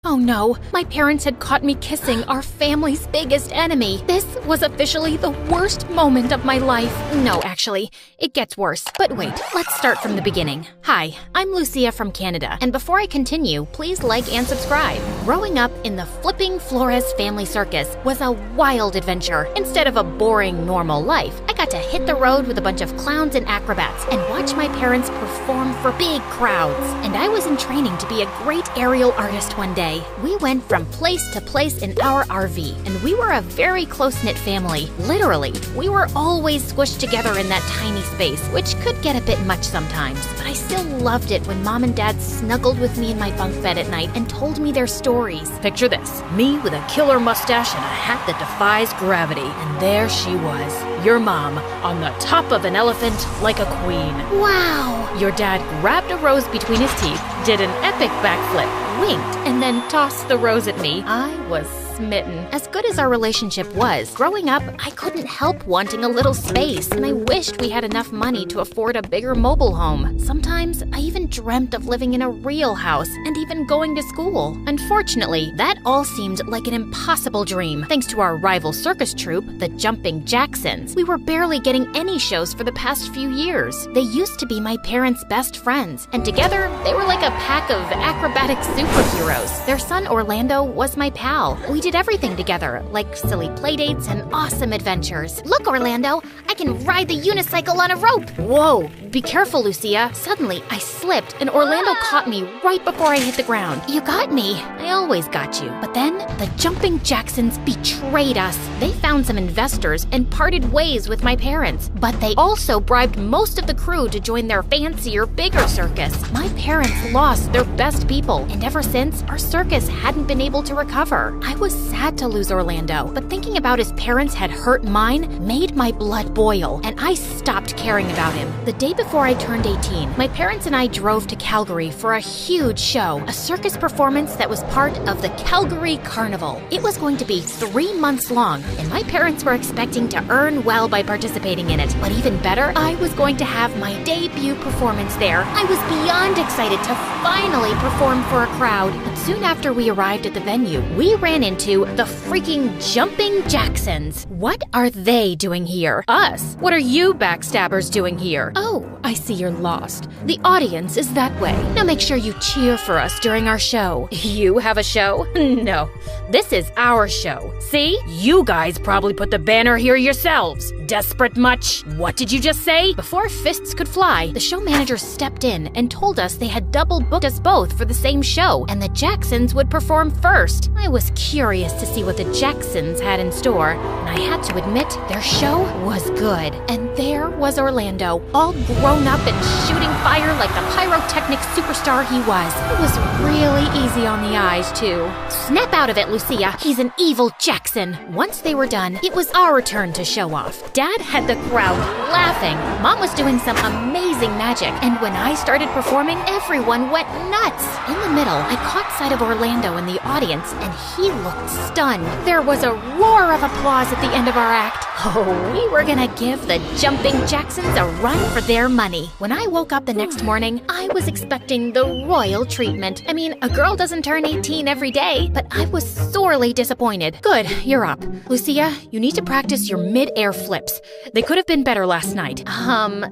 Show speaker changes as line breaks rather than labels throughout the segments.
Oh no, my parents had caught me kissing our family's biggest enemy. This was officially the worst moment of my life. No, actually, it gets worse. But wait, let's start from the beginning. Hi, I'm Lucia from Canada, and before I continue, please like and subscribe. Growing up in the flipping Flores family circus was a wild adventure. Instead of a boring, normal life, I got to hit the road with a bunch of clowns and acrobats and watch my parents perform for big crowds. And I was in training to be a great aerial artist one day. We went from place to place in our RV, and we were a very close-knit family. Literally, we were always squished together in that tiny space, which could get a bit much sometimes. But I still loved it when Mom and Dad snuggled with me in my bunk bed at night and told me their stories.
Picture this, me with a killer mustache and a hat that defies gravity. And there she was, your mom, on the top of an elephant like a queen.
Wow!
Your dad grabbed a rose between his teeth, did an epic backflip, winked, and then tossed the rose at me. I was smitten.
As good as our relationship was, growing up, I couldn't help wanting a little space, and I wished we had enough money to afford a bigger mobile home. Sometimes, I even dreamt of living in a real house and even going to school. Unfortunately, that all seemed like an impossible dream. Thanks to our rival circus troupe, the Jumping Jacksons, we were barely getting any shows for the past few years. They used to be my parents' best friends, and together, they were like a pack of acrobatic superheroes. Their son Orlando was my pal. We did everything together, like silly playdates and awesome adventures. Look, Orlando, I can ride the unicycle on a rope. Whoa, be careful, Lucia. Suddenly, I slipped, and Orlando caught me right before I hit the ground. You got me. I always got you. But then, the Jumping Jacksons betrayed us. They found some investors and parted ways with my parents. But they also bribed most of the crew to join their fancier, bigger circus. My parents lost their best people, and ever since, our circus hadn't been able to recover. I was sad to lose Orlando, but thinking about his parents had hurt mine made my blood boil, and I stopped caring about him. The day before I turned 18, my parents and I drove to Calgary for a huge show, a circus performance that was part of the Calgary Carnival. It was going to be 3 months long, and my parents were expecting to earn well by participating in it. But even better, I was going to have my debut performance there. I was beyond excited to finally perform for a crowd. But soon after we arrived at the venue, we ran into the freaking Jumping Jacksons. What are they doing here?
Us? What are you backstabbers doing here?
Oh, I see you're lost. The audience is that way. Now make sure you cheer for us during our show.
You have a show? No, this is our show. See? You guys probably put the banner here yourselves. Desperate much? What did you just say?
Before fists could fly, the show manager stepped in and told us they had double booked us both for the same show, and the Jacksons would perform first. I was curious to see what the Jacksons had in store, and I had to admit, their show was good. And there was Orlando, all grown up and shooting fire like the pyrotechnic superstar he was. It was really easy on the eyes, too. Snap out of it, Lucia. He's an evil Jackson. Once they were done, it was our turn to show off. Dad had the crowd laughing. Mom was doing some amazing magic, and when I started performing, everyone went nuts. In the middle, I caught sight of Orlando in the audience, and he looked stunned. There was a roar of applause at the end of our act. Oh, we were gonna give the Jumping Jacksons a run for their money. When I woke up the next morning, I was expecting the royal treatment. I mean, a girl doesn't turn 18 every day, but I was sorely disappointed. Good, you're up. Lucia, you need to practice your mid-air flips. They could have been better last night.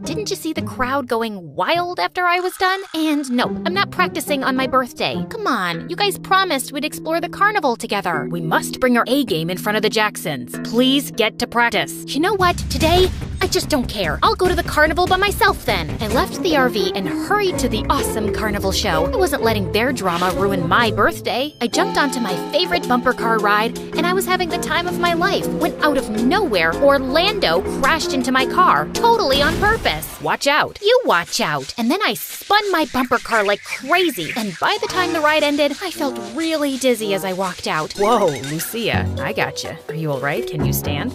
Didn't you see the crowd going wild after I was done? And no, I'm not practicing on my birthday. Come on, you guys promised we'd explore the carnival together.
We must bring our A game in front of the Jacksons. Please get to practice.
You know what? Today, I just don't care. I'll go to the carnival by myself then. I left the RV and hurried to the awesome carnival show. I wasn't letting their drama ruin my birthday. I jumped onto my favorite bumper car ride, and I was having the time of my life when out of nowhere, Orlando crashed into my car, totally on purpose.
Watch out.
You watch out. And then I spun my bumper car like crazy, and by the time the ride ended, I felt really dizzy as I walked out.
Whoa, Lucia, I gotcha. Are you all right? Can you stand?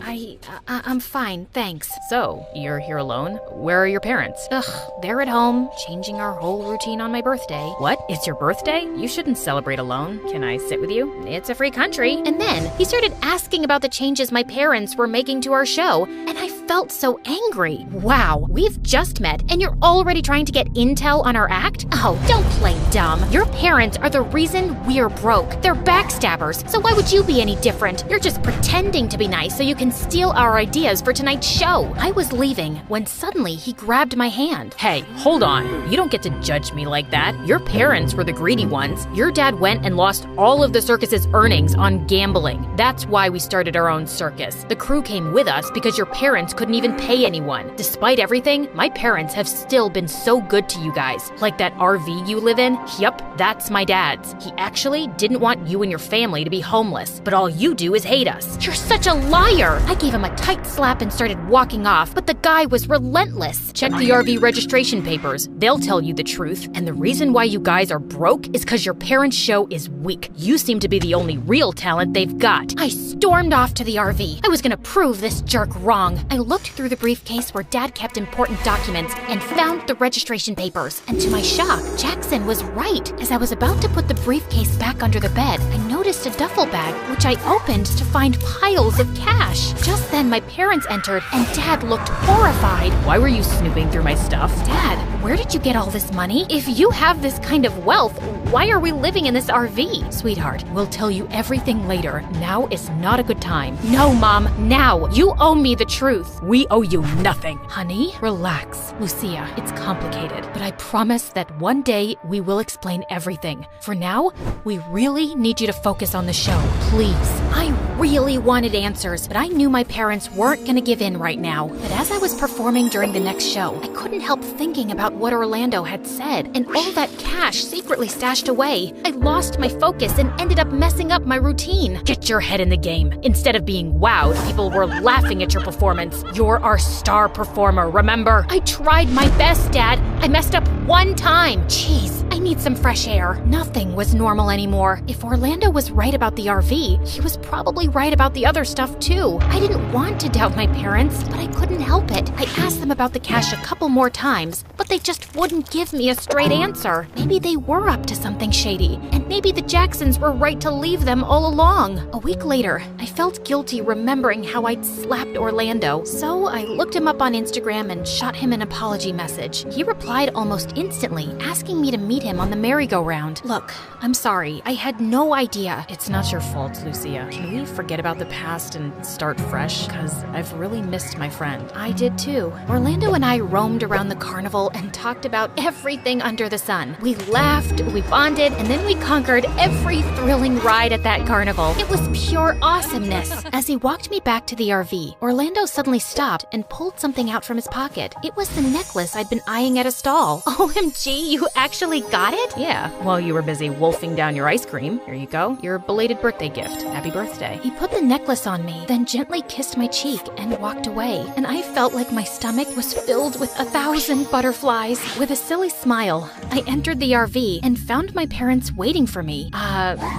I'm fine, thanks.
So, you're here alone? Where are your parents?
Ugh, they're at home, changing our whole routine on my birthday.
What? It's your birthday? You shouldn't celebrate alone. Can I sit with you?
It's a free country. And then he started asking about the changes my parents were making to our show, and I felt so angry. Wow, we've just met and you're already trying to get intel on our act? Oh, don't play dumb. Your parents are the reason we're broke. They're backstabbers, so why would you be any different? You're just pretending to be nice so you can steal our ideas for tonight's show. I was leaving when suddenly he grabbed my hand.
Hey, hold on. You don't get to judge me like that. Your parents were the greedy ones. Your dad went and lost all of the circus's earnings on gambling. That's why we started our own circus. The crew came with us because your parents couldn't even pay anyone. Despite everything, my parents have still been so good to you guys. Like that RV you live in? Yup, that's my dad's. He actually didn't want you and your family to be homeless, but all you do is hate us.
You're such a liar! I gave him a tight slap and started walking off, but the guy was relentless.
Check the RV registration papers. They'll tell you the truth. And the reason why you guys are broke is because your parents' show is weak. You seem to be the only real talent they've got.
I stormed off to the RV. I was gonna prove this jerk wrong. I looked through the briefcase where Dad kept important documents and found the registration papers. And to my shock, Jackson was right. As I was about to put the briefcase back under the bed, I noticed a duffel bag, which I opened to find piles of cash. Just then, my parents entered, and Dad looked horrified.
Why were you snooping through my stuff?
Dad, where did you get all this money? If you have this kind of wealth, why are we living in this RV?
Sweetheart, we'll tell you everything later. Now is not a good time.
No, Mom, now. You owe me the truth.
We owe you nothing.
Honey,
Relax, Lucia. It's complicated, but I promise that one day we will explain everything. For now, we really need you to focus on the show, please.
I really wanted answers, but I knew my parents weren't gonna give in right now. But as I was performing during the next show, I couldn't help thinking about what Orlando had said and all that cash secretly stashed away. I lost my focus and ended up messing up my routine.
Get your head in the game. Instead of being wowed, people were laughing at your performance. You're our star performer, remember?
I tried my best, Dad. I messed up one time. Jeez, I need some fresh air. Nothing was normal anymore. If Orlando was right about the RV, he was probably right about the other stuff too. I didn't want to doubt my parents, but I couldn't help it. I asked them about the cash a couple more times, but they just wouldn't give me a straight answer. Maybe they were up to something shady, and maybe the Jacksons were right to leave them all along. A week later, I felt guilty remembering how I'd slapped Orlando, so I looked him up on Instagram and shot him an apology message. He replied almost instantly, asking me to meet him on the merry-go-round. Look, I'm sorry. I had no idea.
It's not your fault, Lucia. Can we forget about the past and start fresh? Because I've really missed my friend.
I did too. Orlando and I roamed around the carnival and talked about everything under the sun. We laughed, we bonded, and then we conquered every thrilling ride at that carnival. It was pure awesomeness. As he walked me back to the RV, Orlando suddenly stopped and pulled something out from his pocket. It was the necklace I'd been eyeing at a stall. OMG, you actually got it?
Yeah, while you were busy wolfing down your ice cream. Here you go, your belated birthday gift. Happy birthday.
He put the necklace on me, then gently kissed my cheek and walked away. And I felt like my stomach was filled with 1,000 butterflies. With a silly smile, I entered the RV and found my parents waiting for me.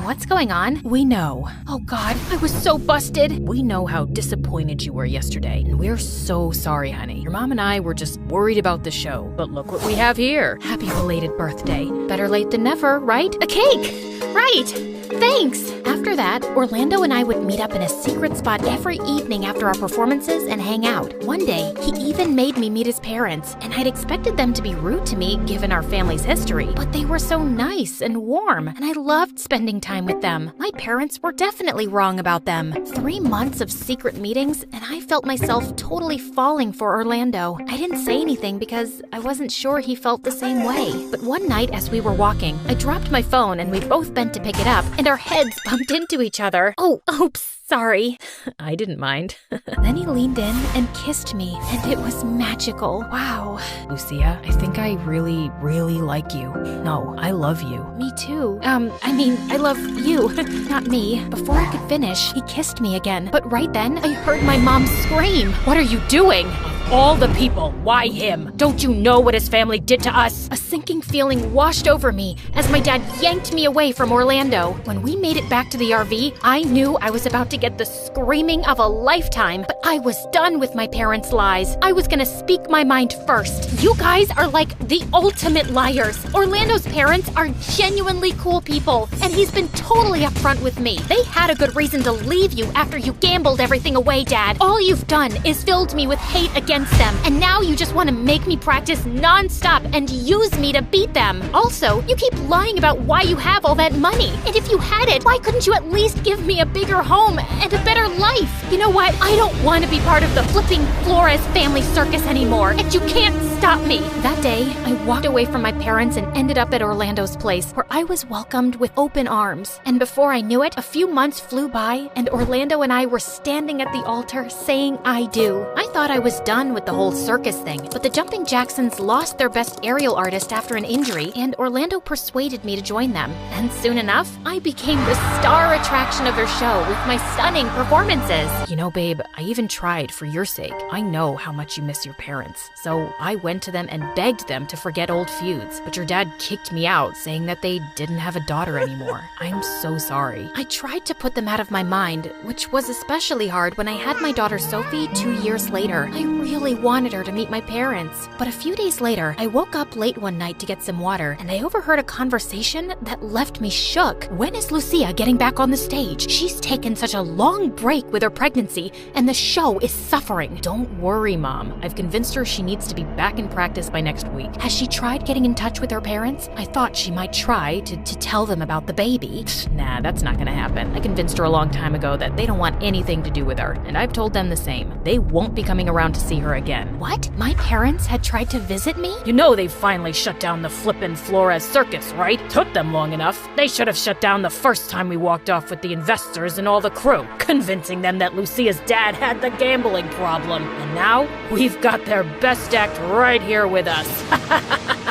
What's going on?
We know.
Oh God, I was so busted.
We know how disappointed you were yesterday, and we're so sorry, honey. Your mom and I were just worried about the show, but look what we have here. Happy belated birthday.
Better late than never, right? A cake! Right! Thanks! After that, Orlando and I would meet up in a secret spot every evening after our performances and hang out. One day, he even made me meet his parents, and I'd expected them to be rude to me given our family's history, but they were so nice and warm, and I loved spending time with them. My parents were definitely wrong about them. 3 months of secret meetings, and I felt myself totally falling for Orlando. I didn't say anything because I wasn't sure he felt the same way. But one night as we were walking, I dropped my phone and we both bent to pick it up, and our heads bumped into each other. Oh, oops. Sorry.
I didn't mind.
Then he leaned in and kissed me, and it was magical. Wow.
Lucia, I think I really, really like you. No, I love you.
Me too. I love you, not me. Before I could finish, he kissed me again. But right then, I heard my mom scream.
What are you doing? Of all the people, why him? Don't you know what his family did to us?
A sinking feeling washed over me as my dad yanked me away from Orlando. When we made it back to the RV, I knew I was about to get the screaming of a lifetime, but I was done with my parents' lies. I was gonna speak my mind first. You guys are like the ultimate liars. Orlando's parents are genuinely cool people, and he's been totally upfront with me. They had a good reason to leave you after you gambled everything away, Dad. All you've done is filled me with hate against them, and now you just want to make me practice non-stop and use me to beat them. Also, you keep lying about why you have all that money. And if you had it, why couldn't you at least give me a bigger home and a better life? You know what? I don't want to be part of the flipping Flores family circus anymore, and you can't stop me. That day, I walked away from my parents and ended up at Orlando's place, where I was welcomed with open arms. And before I knew it, a few months flew by, and Orlando and I were standing at the altar saying I do. I thought I was done with the whole circus thing, but the Jumping Jacksons lost their best aerial artist after an injury, and Orlando persuaded me to join them. And soon enough, I became the star attraction of their show with my stunning performances.
You know, babe, I even tried for your sake. I know how much you miss your parents. So I went to them and begged them to forget old feuds. But your dad kicked me out, saying that they didn't have a daughter anymore. I'm so sorry.
I tried to put them out of my mind, which was especially hard when I had my daughter Sophie 2 years later. I really wanted her to meet my parents. But a few days later, I woke up late one night to get some water, and I overheard a conversation that left me shook. When is Lucia getting back on the stage? She's taken such a long break with her pregnancy, and the show is suffering.
Don't worry, Mom. I've convinced her she needs to be back in practice by next week.
Has she tried getting in touch with her parents? I thought she might try to tell them about the baby.
Nah, that's not gonna happen. I convinced her a long time ago that they don't want anything to do with her, and I've told them the same. They won't be coming around to see her again.
What? My parents had tried to visit me?
You know they finally shut down the flippin' Flores circus, right? Took them long enough. They should have shut down the first time we walked off with the investors and all the crew, convincing them that Lucia's dad had the gambling problem. And now, we've got their best act right here with us.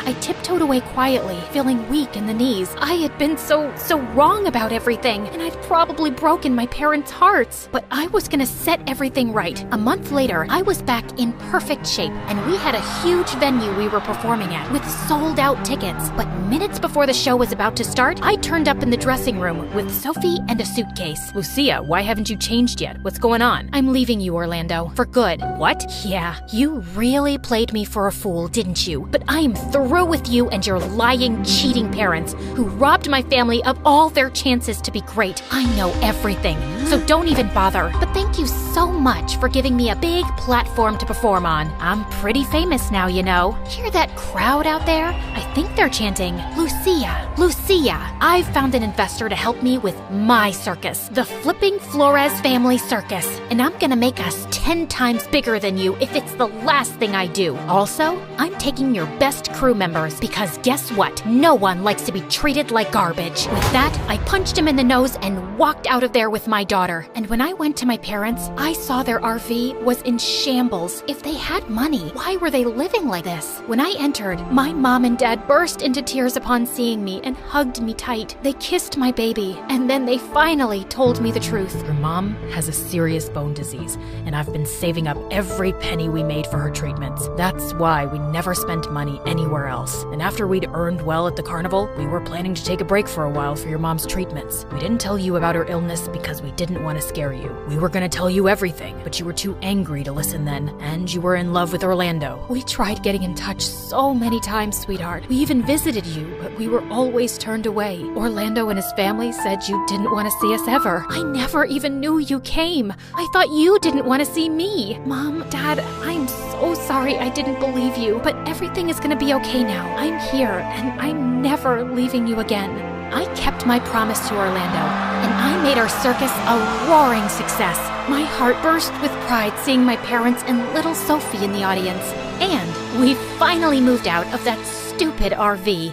I tiptoed away quietly, feeling weak in the knees. I had been so wrong about everything, and I'd probably broken my parents' hearts. But I was gonna set everything right. A month later, I was back in perfect shape, and we had a huge venue we were performing at with sold-out tickets. But minutes before the show was about to start, I turned up in the dressing room with Sophie and a suitcase.
Lucia, why haven't you changed yet? What's going on?
I'm leaving you, Orlando, for good.
What?
Yeah, you really played me for a fool, didn't you? But I am through with you and your lying, cheating parents who robbed my family of all their chances to be great. I know everything, so don't even bother. But thank you so much for giving me a big platform to perform on. I'm pretty famous now, you know. Hear that crowd out there? I think they're chanting, Lucia, Lucia. I've found an investor to help me with my circus, the Flipping Flores Family Circus. And I'm gonna make us 10 times bigger than you if it's the last thing I do. Also, I'm taking your best crew members because guess what? No one likes to be treated like garbage. With that, I punched him in the nose and walked out of there with my daughter. And when I went to my parents, I saw their RV was in shambles. If they had money, why were they living like this? When I entered, my mom and dad burst into tears upon seeing me and hugged me tight. They kissed my baby, and then they finally told me the truth.
Your mom has a serious bone disease, and I've been saving up every penny we made for her treatments. That's why we never spent money anywhere else. And after we'd earned well at the carnival, we were planning to take a break for a while for your mom's treatments. We didn't tell you about her illness because we didn't want to scare you. We were going to tell you everything, but you were too angry to listen then, and you were in love with Orlando.
We tried getting in touch so many times, sweetheart. We even visited you, but we were always turned away. Orlando and his family said you didn't want to see us ever. I never even knew you came. I thought you didn't want to see me. Mom, Dad, I'm so sorry I didn't believe you, but everything is gonna be okay now. I'm here, and I'm never leaving you again. I kept my promise to Orlando, and I made our circus a roaring success. My heart burst with pride seeing my parents and little Sophie in the audience. And we finally moved out of that stupid RV.